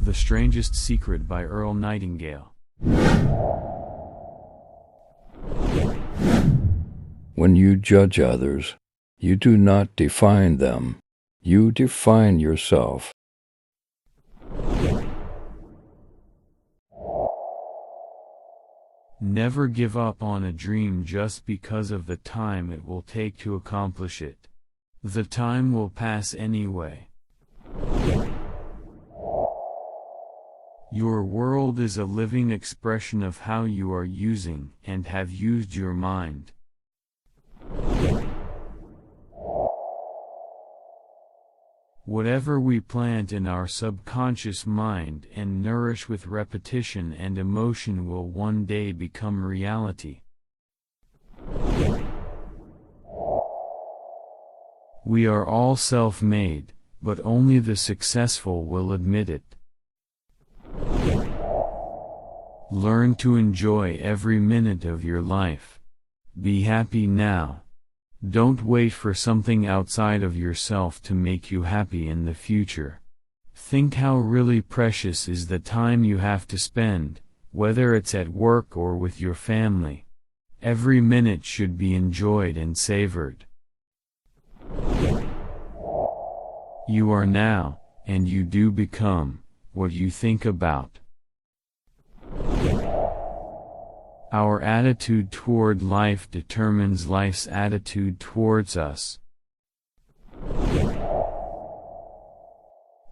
The Strangest Secret by Earl Nightingale. When you judge others, you do not define them, you define yourself. Never give up on a dream just because of the time it will take to accomplish it. The time will pass anyway. Your world is a living expression of how you are using and have used your mind. Whatever we plant in our subconscious mind and nourish with repetition and emotion will one day become reality. We are all self-made, but only the successful will admit it. Learn to enjoy every minute of your life. Be happy now. Don't wait for something outside of yourself to make you happy in the future. Think how really precious is the time you have to spend, whether it's at work or with your family. Every minute should be enjoyed and savored. You are now, and you do become, what you think about. Our attitude toward life determines life's attitude towards us.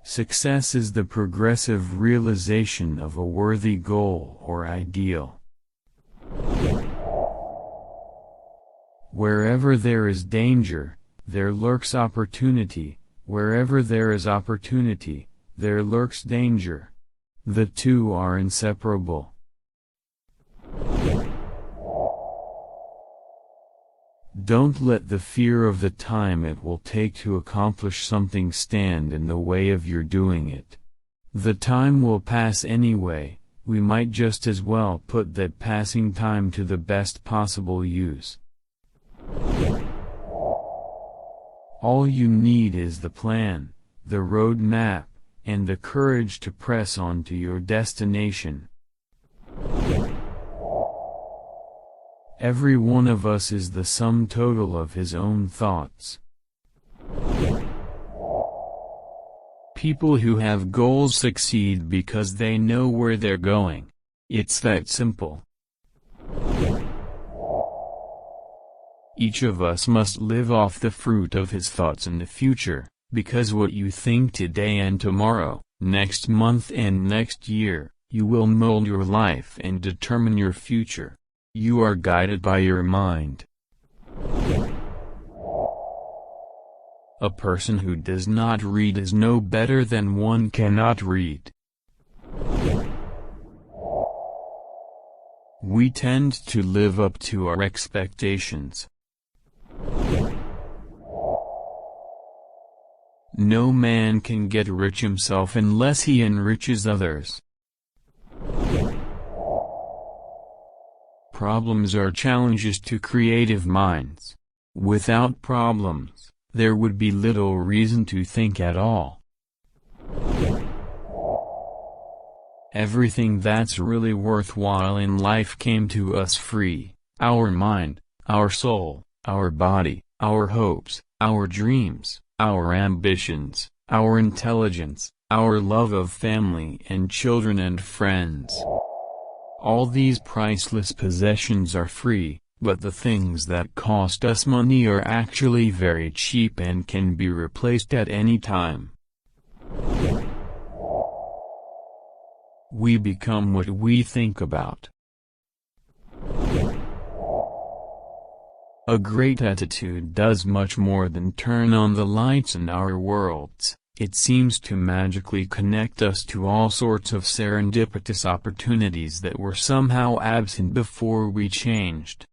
Success is the progressive realization of a worthy goal or ideal. Wherever there is danger, there lurks opportunity. Wherever there is opportunity, there lurks danger. The two are inseparable. Don't let the fear of the time it will take to accomplish something stand in the way of your doing it. The time will pass anyway, we might just as well put that passing time to the best possible use. All you need is the plan, the road map, and the courage to press on to your destination. Every one of us is the sum total of his own thoughts. People who have goals succeed because they know where they're going. It's that simple. Each of us must live off the fruit of his thoughts in the future, because what you think today and tomorrow, next month and next year, you will mold your life and determine your future. You are guided by your mind. A person who does not read is no better than one cannot read. We tend to live up to our expectations. No man can get rich himself unless he enriches others. Problems are challenges to creative minds. Without problems, there would be little reason to think at all. Everything that's really worthwhile in life came to us free: our mind, our soul, our body, our hopes, our dreams, our ambitions, our intelligence, our love of family and children and friends. All these priceless possessions are free, but the things that cost us money are actually very cheap and can be replaced at any time. We become what we think about. A great attitude does much more than turn on the lights in our worlds. It seems to magically connect us to all sorts of serendipitous opportunities that were somehow absent before we changed.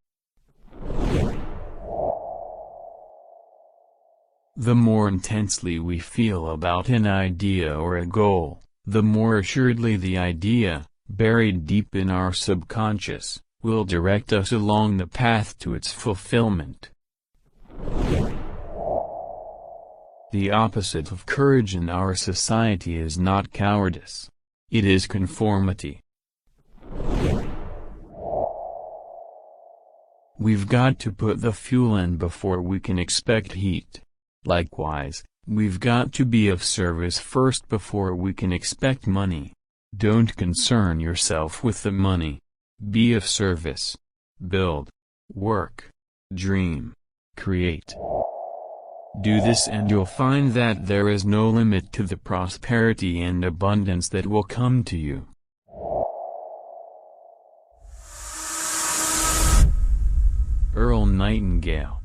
The more intensely we feel about an idea or a goal, the more assuredly the idea, buried deep in our subconscious, will direct us along the path to its fulfillment. The opposite of courage in our society is not cowardice. It is conformity. We've got to put the fuel in before we can expect heat. Likewise, we've got to be of service first before we can expect money. Don't concern yourself with the money. Be of service. Build. Work. Dream. Create. Do this and you'll find that there is no limit to the prosperity and abundance that will come to you. Earl Nightingale.